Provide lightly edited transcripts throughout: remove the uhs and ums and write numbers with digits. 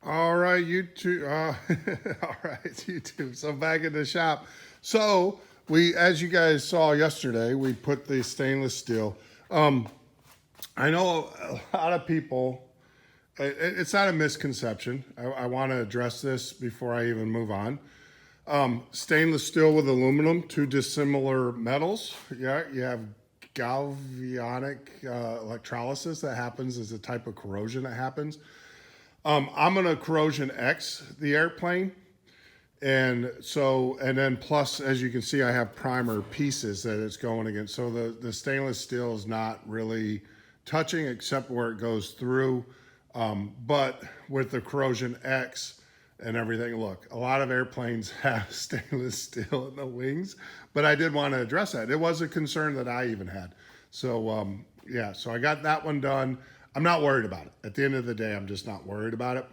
All right, YouTube. All right, YouTube. So back in the shop. So as you guys saw yesterday, we put the stainless steel. I know a lot of people. It's not a misconception. I want to address this before I even move on. Stainless steel with aluminum, two dissimilar metals. Yeah, you have galvanic electrolysis that happens as a type of corrosion that happens. I'm gonna corrosion X the airplane, and then plus, as you can see, I have primer pieces that it's going against. So the stainless steel is not really touching except where it goes through. But with the corrosion X and everything, look, a lot of airplanes have stainless steel in the wings, but I did want to address that. It was a concern that I even had. So yeah, so I got that one done. I'm not worried about it. At the end of the day, I'm just not worried about it.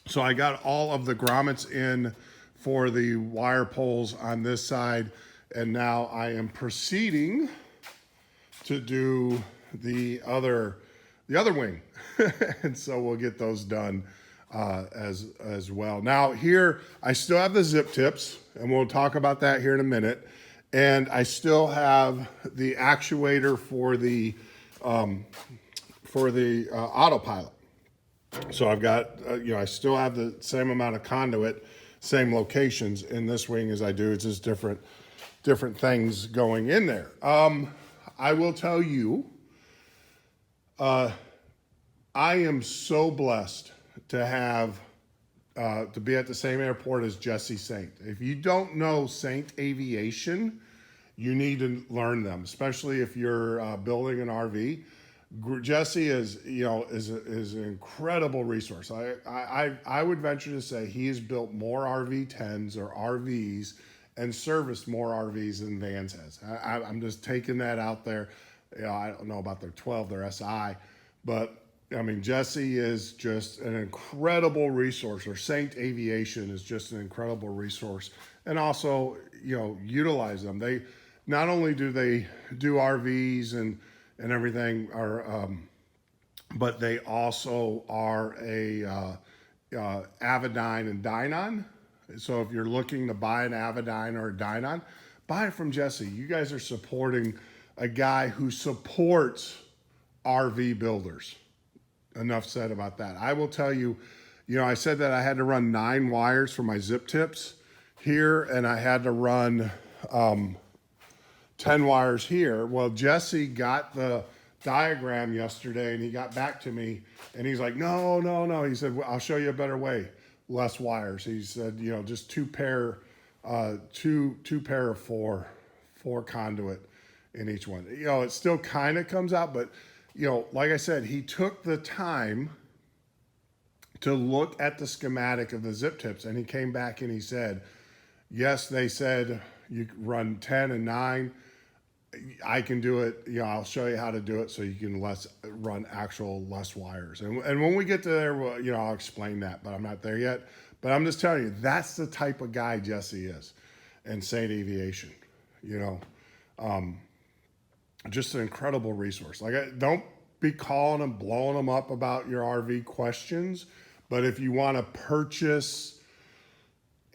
So I got all of the grommets in for the wire poles on this side, and now I am proceeding to do the other wing. And so we'll get those done as well. Now here, I still have the ZipTips, and we'll talk about that here in a minute. And I still have the actuator for the autopilot. So I've got, I still have the same amount of conduit, same locations in this wing as I do. It's just different things going in there. I will tell you, I am so blessed to have, to be at the same airport as Jesse Saint. If you don't know Saint Aviation, you need to learn them, especially if you're building an RV. Jesse is an incredible resource. I would venture to say he has built more RV10s or RVs and serviced more RVs than Vans has. I'm just taking that out there. I don't know about their 12, their SI, but I mean, Jesse is just an incredible resource, or Saint Aviation is just an incredible resource. And also, utilize them. They not only do they do RVs and everything, but they also are a Avidyne and Dynon. So if you're looking to buy an Avidyne or a Dynon, buy it from Jesse. You guys are supporting a guy who supports RV builders. Enough said about that. I will tell you, I said that I had to run 9 wires for my ZipTips here, and I had to run 10 wires here. Well, Jesse got the diagram yesterday, and he got back to me, and he's like, no. He said, well, I'll show you a better way, less wires. He said, just two pair of four conduit in each one. It still kind of comes out, but like I said, he took the time to look at the schematic of the ZipTips, and he came back and he said, yes, they said you run 10 and 9. I can do it. I'll show you how to do it so you can run less wires. And when we get to there, well, I'll explain that, but I'm not there yet. But I'm just telling you, that's the type of guy Jesse is, and Saint Aviation. Just an incredible resource. Don't be calling them, blowing them up about your RV questions, but if you want to purchase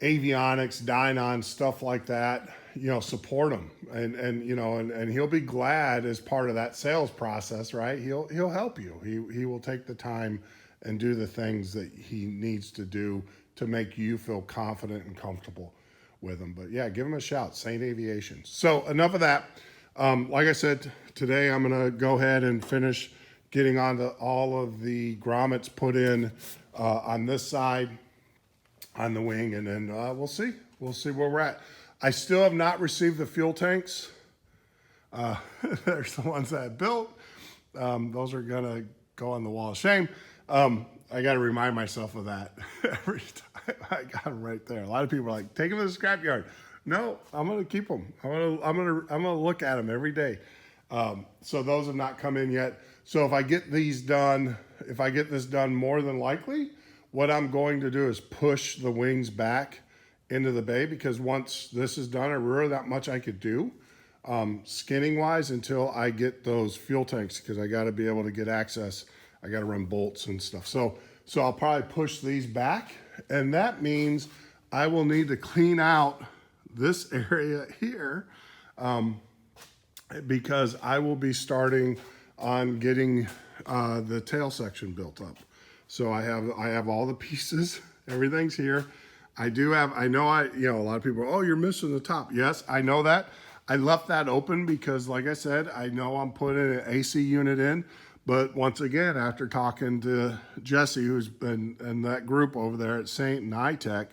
avionics, Dynon, stuff like that, support him, and he'll be glad as part of that sales process, right? He'll help you. He will take the time and do the things that he needs to do to make you feel confident and comfortable with him. But yeah, give him a shout, Saint Aviation. So enough of that. Like I said, today I'm going to go ahead and finish getting onto all of the grommets put in on this side, on the wing, and then we'll see where we're at. I still have not received the fuel tanks. There's the ones that I built. Those are going to go on the wall of shame. I got to remind myself of that every time. I got them right there. A lot of people are like, take them to the scrapyard. No, I'm going to keep them. I'm going to look at them every day. So those have not come in yet. So if I get this done more than likely, what I'm going to do is push the wings back into the bay, because once this is done, there really not much I could do skinning wise until I get those fuel tanks, because I got to be able to get access. I got to run bolts and stuff. So So I'll probably push these back, and that means I will need to clean out this area here because I will be starting on getting the tail section built up. So I have all the pieces, everything's here. I know a lot of people are, oh, you're missing the top. Yes, I know that. I left that open because, like I said, I know I'm putting an AC unit in. But once again, after talking to Jesse, who's been in that group over there at Saint and iTech,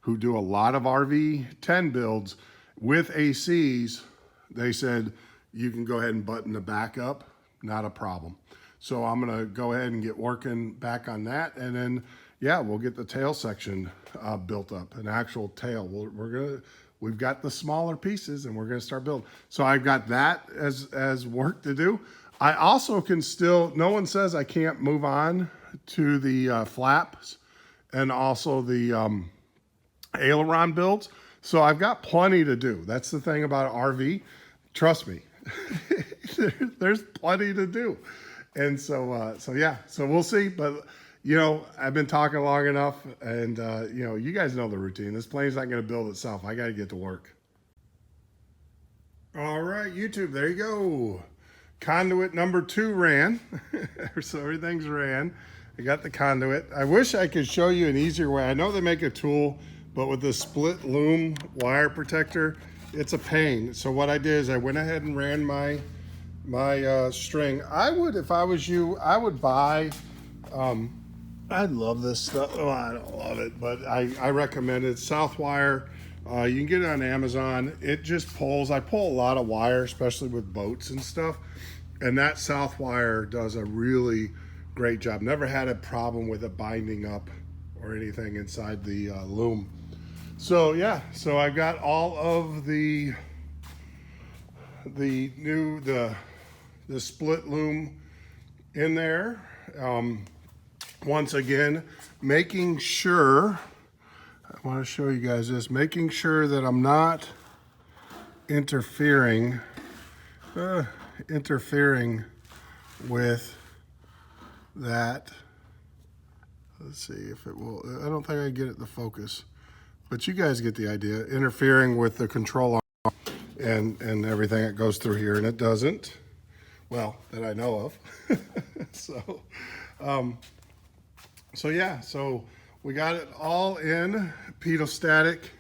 who do a lot of RV10 builds with ACs, they said, you can go ahead and button the back up, not a problem. So I'm gonna go ahead and get working back on that. And then, yeah, we'll get the tail section built up, an actual tail. We've got the smaller pieces and we're gonna start building. So I've got that as work to do. I also can still, no one says I can't move on to the flaps and also the aileron builds. So I've got plenty to do. That's the thing about RV. Trust me, there's plenty to do. And so yeah, so we'll see. But, I've been talking long enough and, you guys know the routine. This plane's not going to build itself. I got to get to work. All right, YouTube, there you go. Conduit number 2 ran. So everything's ran. I got the conduit. I wish I could show you an easier way. I know they make a tool, but with the split loom wire protector, it's a pain. So what I did is I went ahead and ran my string. I would, if I was you, I would buy, I love this stuff. Oh, I don't love it, but I recommend it. Southwire. You can get it on Amazon. It just pulls. I pull a lot of wire, especially with boats and stuff. And that Southwire does a really great job. Never had a problem with it binding up or anything inside the loom. So yeah, so I've got all of the split loom in there. Once again, making sure, I want to show you guys this, making sure that I'm not interfering with that. Let's see if it will. I don't think I get it to focus, but you guys get the idea. Interfering with the control arm and everything that goes through here, and it doesn't. Well, that I know of. So yeah, so we got it all in pitot-static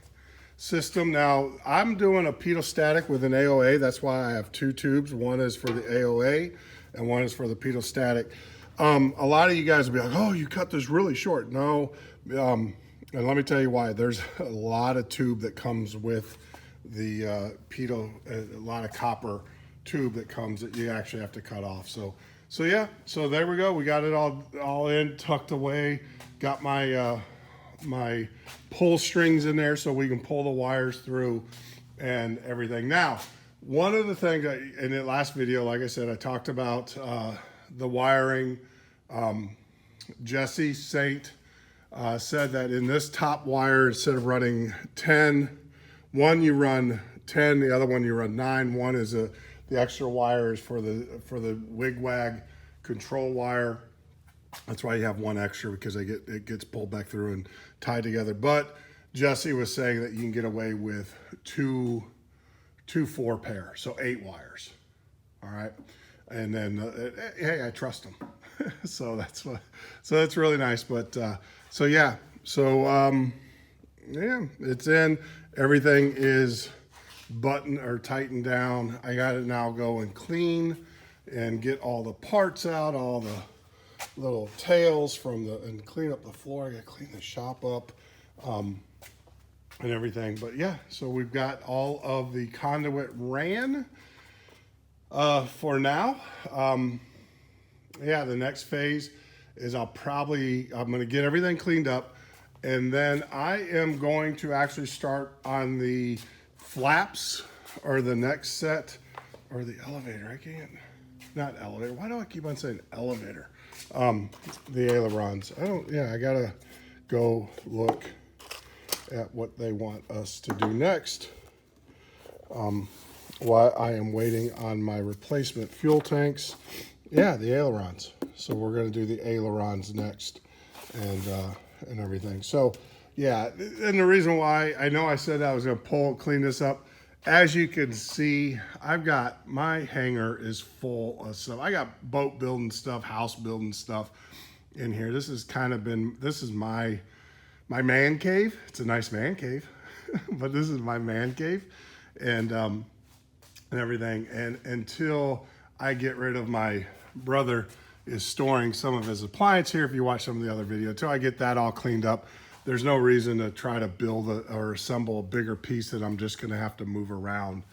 system. Now I'm doing a pitot-static with an AOA. That's why I have 2 tubes. One is for the AOA and one is for the pitot-static. A lot of you guys will be like, oh, you cut this really short. No, and let me tell you why. There's a lot of tube that comes with the pito, a lot of copper tube that comes that you actually have to cut off. So yeah, so there we go. We got it all in, tucked away. Got my my pull strings in there so we can pull the wires through and everything. Now, one of the things in the last video, like I said, I talked about the wiring. Jesse Saint said that in this top wire, instead of running 10, one you run 10, the other one you run 9. One is the extra wire is for the wig-wag control wire. That's why you have one extra, because it gets pulled back through and tied together. But Jesse was saying that you can get away with two 4-pair, so 8 wires. All right, and then hey, I trust him. So that's really nice. But so yeah, yeah, it's in. Everything is buttoned or tightened down. I got to now go and clean and get all the parts out, all the little tails and clean up the floor. I got to clean the shop up and everything. But yeah, so we've got all of the conduit ran for now. Yeah, the next phase is I'm going to get everything cleaned up, and then I am going to actually start on the flaps, or the next set, or the elevator. I can't, not elevator. Why do I keep on saying elevator? The ailerons. I gotta go look at what they want us to do next. While I am waiting on my replacement fuel tanks. Yeah, the ailerons. So we're gonna do the ailerons next. and everything. So yeah, and the reason why I know I said I was gonna clean this up, as you can see, I've got, my hangar is full of stuff. I got boat building stuff, house building stuff in here. This has kind of been, this is my man cave. It's a nice man cave, but this is my man cave, and everything. And until I get rid of, my brother is storing some of his appliance here, if you watch some of the other video, until I get that all cleaned up, there's no reason to try to build or assemble a bigger piece that I'm just gonna have to move around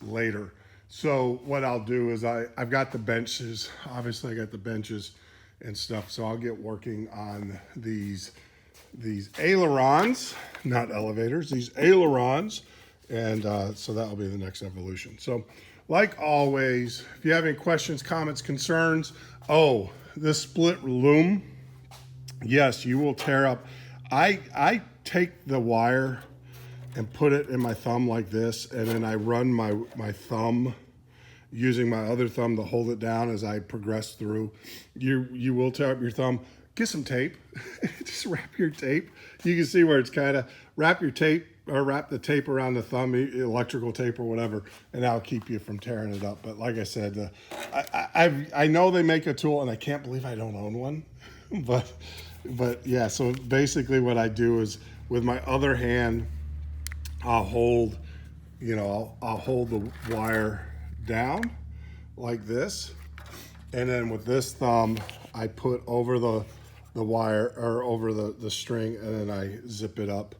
later. So what I'll do is I've got the benches, obviously I got the benches and stuff, so I'll get working on these ailerons, not elevators, these ailerons, and so that will be the next evolution. So like always, if you have any questions, comments, concerns, oh, this split loom, yes, you will tear up. I take the wire and put it in my thumb like this, and then I run my thumb using my other thumb to hold it down as I progress through. You will tear up your thumb. Get some tape. Just wrap your tape. You can see where it's kind of, wrap your tape, or wrap the tape around the thumb, electrical tape or whatever, and that'll keep you from tearing it up. But like I said, I know they make a tool, and I can't believe I don't own one. But yeah, so basically what I do is with my other hand, I'll hold, I'll hold the wire down like this, and then with this thumb, I put over the wire, or over the string, and then I zip it up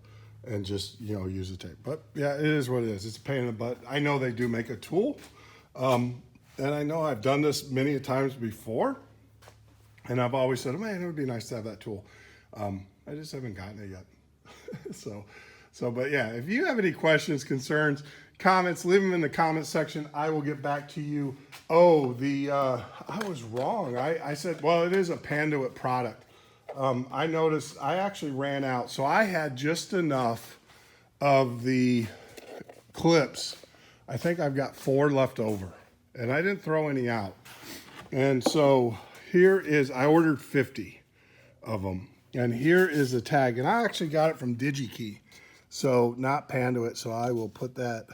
and just, use the tape. But yeah, it is what it is. It's a pain in the butt. I know they do make a tool, and I know I've done this many times before, and I've always said, man, it would be nice to have that tool. I just haven't gotten it yet. But yeah, if you have any questions, concerns, comments, leave them in the comment section. I will get back to you. Oh, I was wrong. I said, well, it is a Conduit product. I noticed I actually ran out. So I had just enough of the clips. I think I've got 4 left over, and I didn't throw any out. And so here is, I ordered 50 of them. And here is the tag. And I actually got it from DigiKey. So not Conduit. So I will put that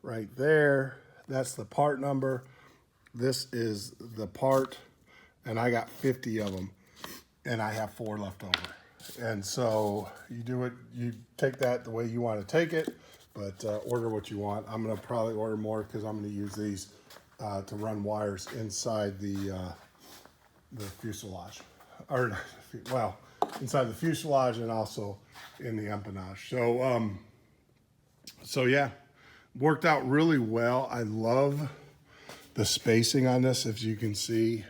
right there. That's the part number. This is the part. And I got 50 of them. And I have 4 left over. And so you do it, you take that the way you want to take it. But order what you want. I'm going to probably order more because I'm going to use these to run wires inside the fuselage. Or, well, inside the fuselage and also in the empennage. So yeah, worked out really well. I love the spacing on this. As you can see,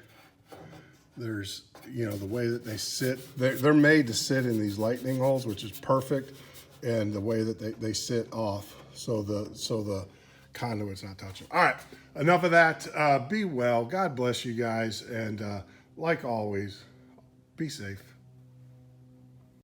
there's, the way that they sit. They're made to sit in these lightning holes, which is perfect. And the way that they sit off, so the conduit's not touching. All right, enough of that. Be well. God bless you guys. And like always, be safe.